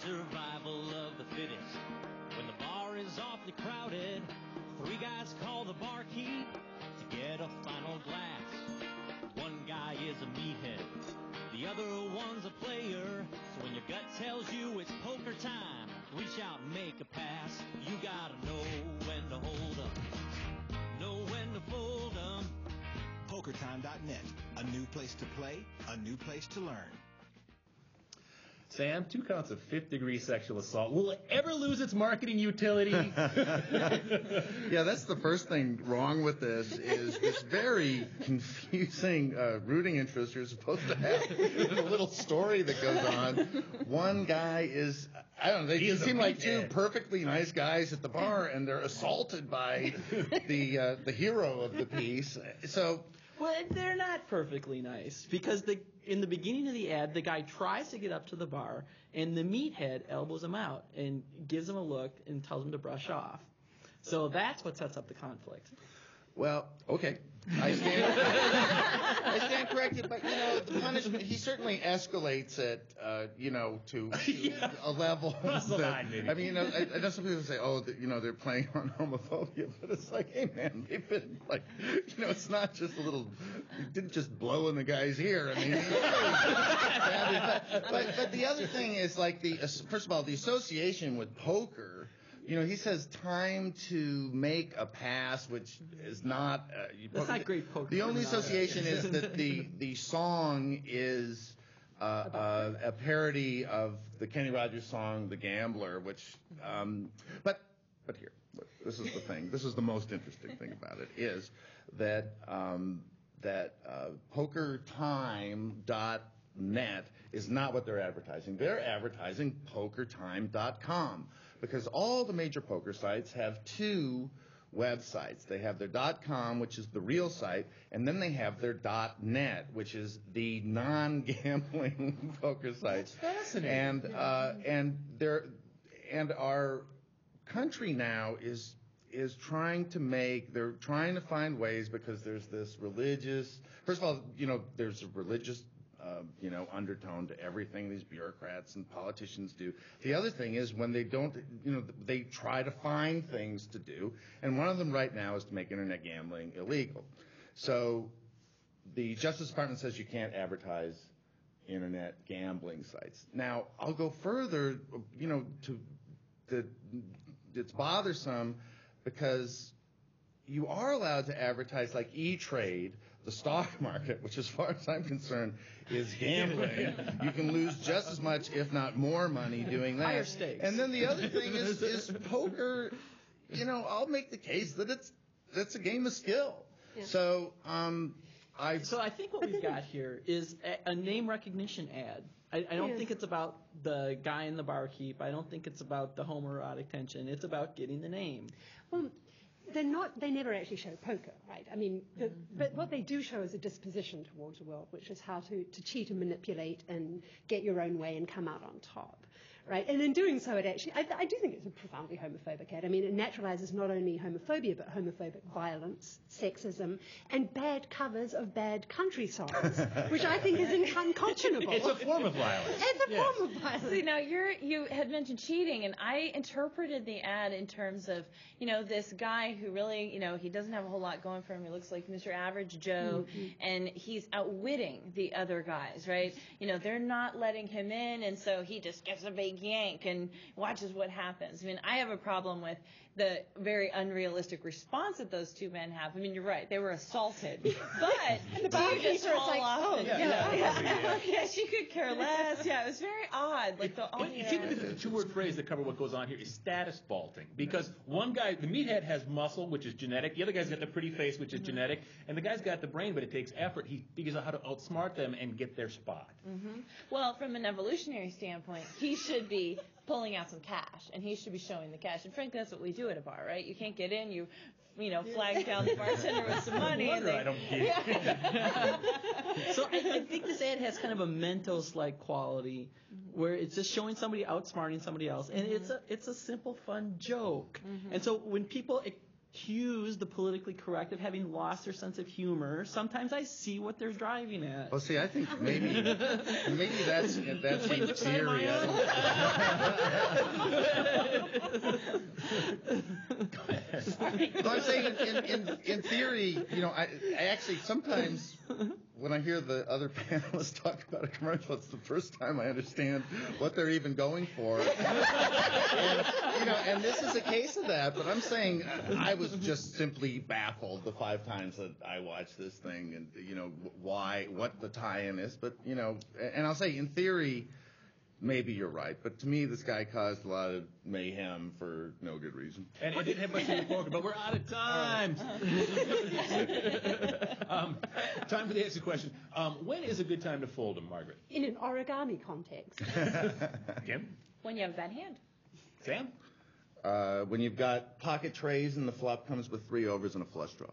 survival of the fittest. When the bar is awfully crowded, 3 guys call the barkeep to get a final glass. One guy is a meathead, the other one's a player. So when your gut tells you it's poker time, reach out and make a pass. You gotta know when to hold 'em, know when to fold 'em. PokerTime.net, a new place to play, a new place to learn. Sam, 2 counts of fifth-degree sexual assault. Will it ever lose its marketing utility? Yeah, that's the first thing wrong with this is this very confusing rooting interest you're supposed to have. A little story that goes on. One guy is, I don't know, they seem like 2 perfectly nice guys at the bar, and they're assaulted by the hero of the piece. So... Well, they're not perfectly nice because in the beginning of the ad, the guy tries to get up to the bar, and the meathead elbows him out and gives him a look and tells him to brush off. So that's what sets up the conflict. Well, okay. I stand corrected, but, the punishment, he certainly escalates it, to a level that, I mean, I know some people say, they're playing on homophobia, but it's like, hey, man, they've been, like, it's not just it didn't just blow in the guy's ear. I mean, but the other thing is, like, first of all, the association with poker. He says time to make a pass, which is not... That's not great poker. The only association is that the song is a parody of the Kenny Rogers song, The Gambler, which... But here, look, this is the thing. This is the most interesting thing about it, is that PokerTime.net is not what they're advertising. They're advertising PokerTime.com because all the major poker sites have 2 websites. They have their .com, which is the real site, and then they have their .net, which is the non-gambling poker site. That's fascinating. And our country now is trying to find ways, because there's this religious, first of all, there's a religious undertone to everything these bureaucrats and politicians do. The other thing is when they don't, they try to find things to do, and one of them right now is to make internet gambling illegal. So the Justice Department says you can't advertise internet gambling sites. Now, I'll go further, it's bothersome because you are allowed to advertise like E-Trade, the stock market, which as far as I'm concerned is gambling. You can lose just as much, if not more money doing that. Higher stakes. And then the other thing is poker, I'll make the case that it's a game of skill. Yeah. So I think what we've got here is a name recognition ad. I don't think it's about the guy in the barkeep. I don't think it's about the homoerotic tension. It's about getting the name. Well, they never actually show poker, right? I mean, but what they do show is a disposition towards the world, which is how to cheat and manipulate and get your own way and come out on top, right? And in doing so, it actually, I do think it's a profoundly homophobic ad. I mean, it naturalizes not only homophobia, but homophobic violence, sexism, and bad covers of bad country songs, which I think is unconscionable. It's a form of violence. It's a form of violence. See, now you had mentioned cheating, and I interpreted the ad in terms of, this guy who really, he doesn't have a whole lot going for him. He looks like Mr. Average Joe, and he's outwitting the other guys, right? They're not letting him in, and so he just gets a big yank and watches what happens. I mean, I have a problem with the very unrealistic response that those 2 men have. I mean, you're right. They were assaulted. But do you just fall off? Yeah, she could care less. Yeah, it was very odd. Like the two-word phrase that cover what goes on here is status vaulting. Because one guy, the meathead, has muscle, which is genetic. The other guy's got the pretty face, which is genetic. And the guy's got the brain, but it takes effort. He figures out how to outsmart them and get their spot. Well, from an evolutionary standpoint, he should be pulling out some cash, and he should be showing the cash. And frankly, that's what we do at a bar, right? You can't get in, you flag down the bartender with some money. No wonder I don't get it. So I think this ad has kind of a Mentos-like quality, where it's just showing somebody outsmarting somebody else, and it's a simple, fun joke. And so when people accuse the politically correct of having lost their sense of humor. Sometimes I see what they're driving at. Well, see, I think maybe that's in theory. I'm saying in theory, I actually sometimes when I hear the other panelists talk about a commercial, it's the first time I understand what they're even going for. And this is a case of that. But I'm saying I was just simply baffled the 5 times that I watched this thing, and what the tie-in is. But and I'll say in theory, maybe you're right, but to me, this guy caused a lot of mayhem for no good reason. And it didn't have much to do with poker, but we're out of time. Time for the answer question. When is a good time to fold them, Margaret? In an origami context. Kim? When you have a bad hand. Sam? When you've got pocket trays and the flop comes with 3 overs and a flush draw.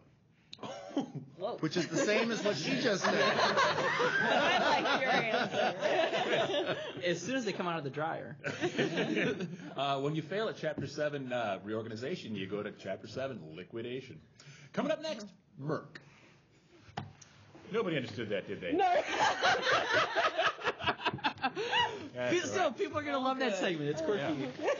Whoa. Which is the same as what she just said. I like your answer. As soon as they come out of the dryer. When you fail at Chapter 7 reorganization, you go to Chapter 7 liquidation. Coming up next, Merck. Nobody understood that, did they? No. That's So right. people are going to love that segment. It's quirky. Yeah.